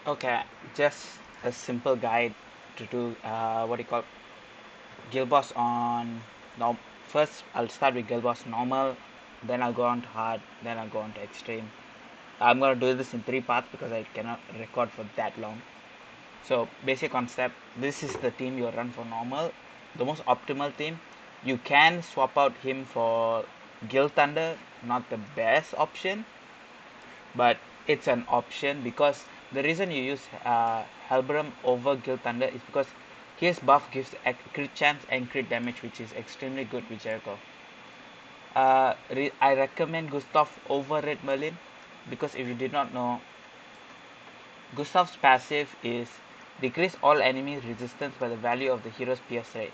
Okay, just a simple guide to do what do you call guild boss on norm. First, I'll start with guild boss normal, then I'll go on to hard, then I'll go on to extreme. I'm gonna do this in 3 parts because I cannot record for that long. So, basic concept: this is the team you run for normal, the most optimal team. You can swap out him for Guild Thunder, not the best option, but it's an option because the reason you use Helbram over Guild Thunder is because his buff gives crit chance and crit damage, which is extremely good with Jericho. I recommend Gustav over Red Merlin because if you did not know, Gustav's passive is decrease all enemy resistance by the value of the hero's PS rate.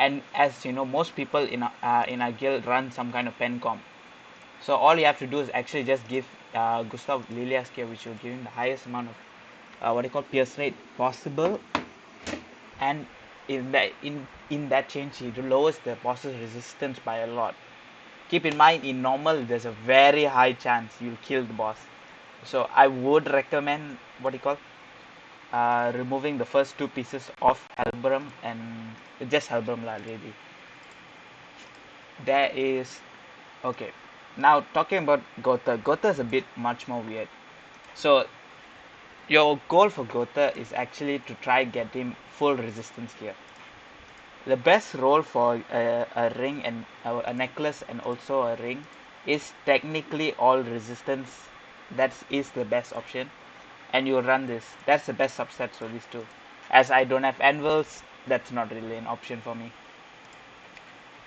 And as you know, most people in our guild run some kind of pen comp. So all you have to do is actually just give Gustav Lilia's gear, which will give him the highest amount of what you call pierce rate possible, and in that change he lowers the boss's resistance by a lot. Keep in mind, in normal there's a very high chance you'll kill the boss. So I would recommend what you call removing the first two pieces of Helbram and just Helbram lah really. There is okay. Now talking about Gotha. Gotha is a bit much more weird. So your goal for Gotha is actually to try get him full resistance gear. The best role for a ring and a necklace and also a ring is technically all resistance. That is the best option, and you run this. That's the best subset for these two. As I don't have anvils, that's not really an option for me.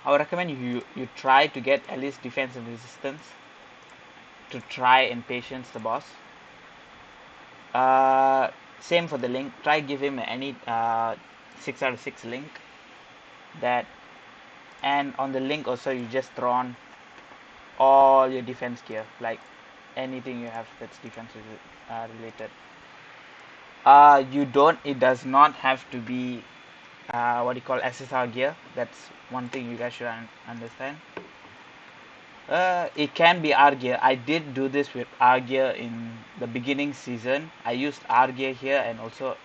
I would recommend you try to get at least defense and resistance to try and patience the boss. Same for the link. Try give him any 6 out of 6 link. That, and on the link also you just throw on all your defense gear, like anything you have that's defense related. You don't. It does not have to be what you call SSR gear. That's one thing you guys should understand. It can be R gear. I did do this with R gear in the beginning season. I used R gear here and also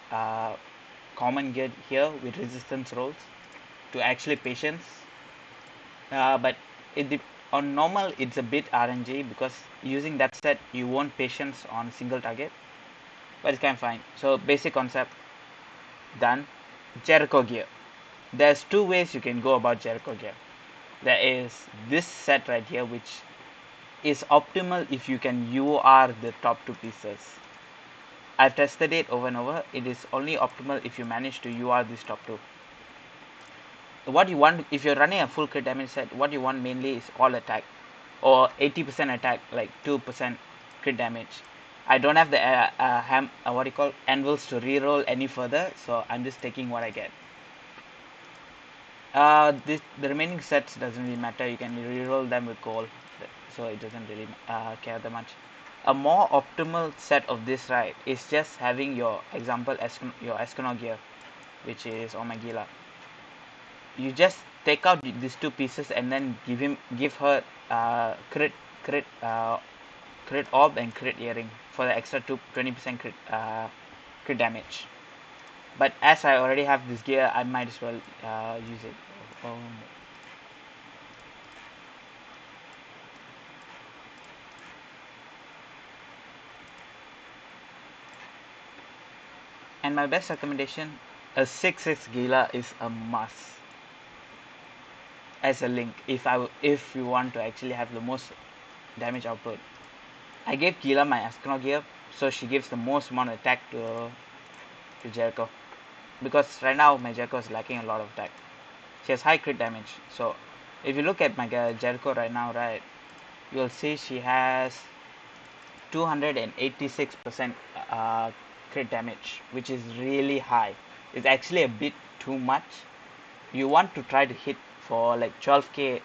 common gear here with resistance rolls to actually patience. But on normal it's a bit RNG because using that set you won't patience on single target, but it's kind of fine. So basic concept done. Jericho gear. There's two ways you can go about Jericho gear. There is this set right here, which is optimal if you can UR the top two pieces. I've tested it over and over. It is only optimal if you manage to UR these top two. What you want, if you're running a full crit damage set, what you want mainly is all attack or 80% attack, like 2% crit damage. I don't have the what do you call anvils to reroll any further, so I'm just taking what I get. The remaining sets doesn't really matter. You can reroll them with gold, so it doesn't really care that much. A more optimal set of this, right, is just having your example your Escanor gear, which is Omagila. You just take out these two pieces and then give her crit orb and crit earring for the extra 20% crit damage. But as I already have this gear, I might as well use it. Oh. And my best recommendation, a 6/6 Gila is a must as a link if you want to actually have the most damage output. I gave Gila my Escanor gear, so she gives the most amount of attack to Jericho. Because right now my Jericho is lacking a lot of attack. She has high crit damage. So if you look at my Jericho right now, right, you'll see she has 286% crit damage, which is really high. It's actually a bit too much. You want to try to hit for like 12k,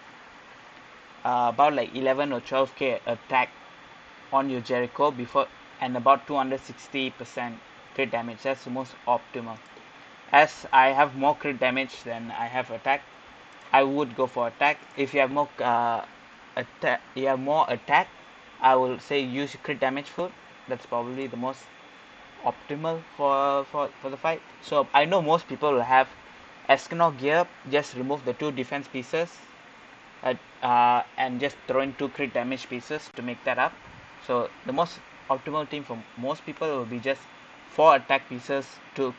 about like 11 or 12k attack on your Jericho before, and about 260% crit damage. That's the most optimal. As I have more crit damage than I have attack, I would go for attack. If you have more attack, I will say use crit damage food. That's probably the most optimal for the fight. So I know most people will have Escanor gear, just remove the 2 defense pieces and just throw in 2 crit damage pieces to make that up. So the most optimal team for most people will be just 4 attack pieces, 2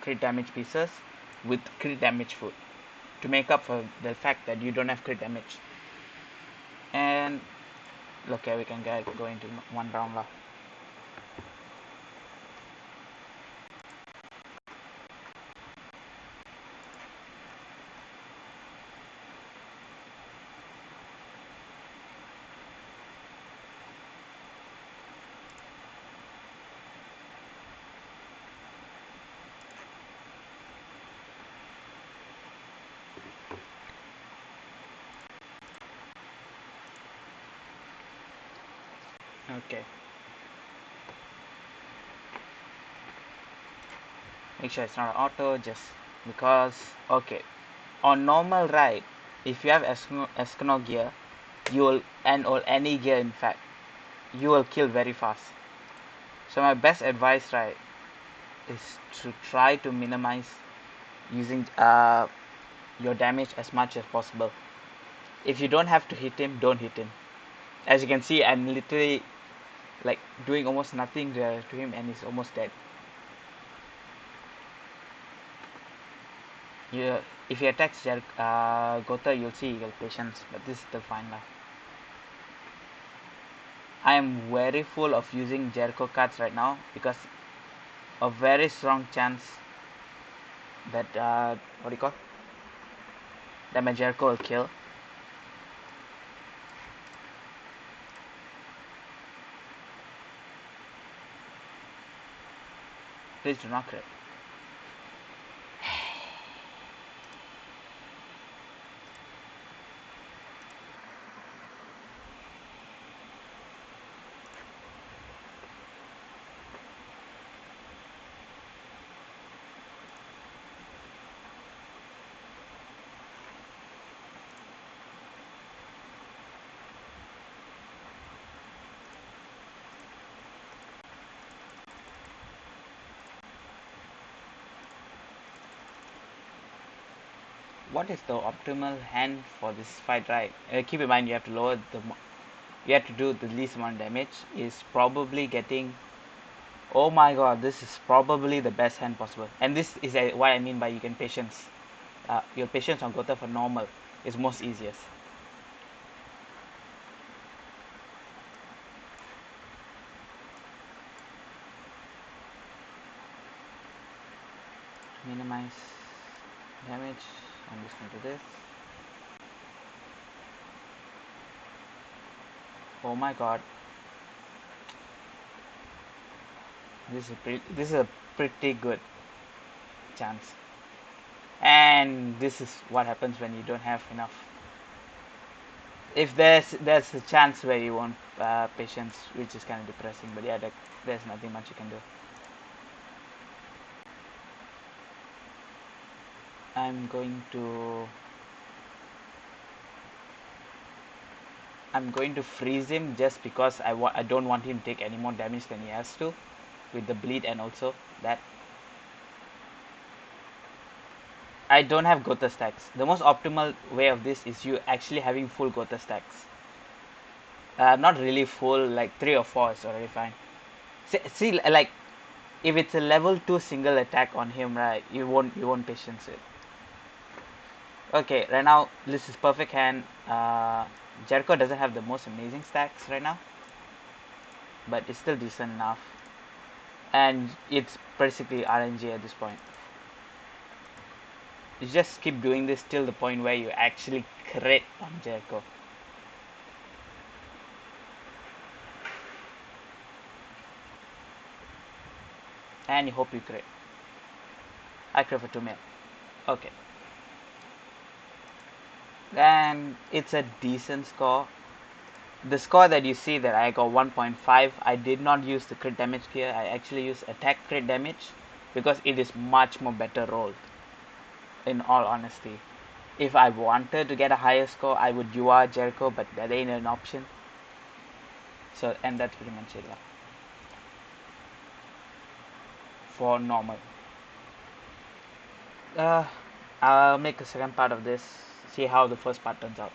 crit damage pieces with crit damage food to make up for the fact that you don't have crit damage. And okay, we can go into one round now. Okay. Make sure it's not auto, just because okay. On normal ride, if you have Escanor gear, you will or any gear in fact, you will kill very fast. So my best advice right is to try to minimize using your damage as much as possible. If you don't have to hit him, don't hit him. As you can see, I'm literally like doing almost nothing to him and he's almost dead. Yeah, if he attacks Gotha, you'll see eagle patience, but this is still fine now. I am very full of using Jericho cards right now because a very strong chance that what do you call that my Jericho will kill. Please do not crit. What is the optimal hand for this fight, right? Keep in mind you have to lower you have to do the least amount of damage. Is probably getting. Oh my god, this is probably the best hand possible, and this is what I mean by you can patience. Your patience on Gotha for normal is most easiest. Minimize damage. I'm just going to do this. Oh my god, this is a pretty good chance. And this is what happens when you don't have enough. If there's a chance where you want patience, which is kind of depressing, but yeah, there's nothing much you can do. I'm going to freeze him just because I don't want him to take any more damage than he has to with the bleed, and also that I don't have Gotha stacks. The most optimal way of this is you actually having full Gotha stacks. Not really full, like 3 or 4 is already fine. See, like if it's a level 2 single attack on him, right, you won't patience it. Okay, right now this is perfect hand. Jericho doesn't have the most amazing stacks right now, but it's still decent enough, and it's basically RNG at this point. You just keep doing this till the point where you actually crit on Jericho. And you hope you crit. I crit for 2 mil. Okay. And it's a decent score. The score that you see that I got 1.5, I did not use the crit damage gear. I actually used attack crit damage because it is much more better rolled, in all honesty. If I wanted to get a higher score, I would UR Jericho, but that ain't an option. So, and that's pretty much it. for normal. Uh, I'll make a second part of this, see how the first part turns out.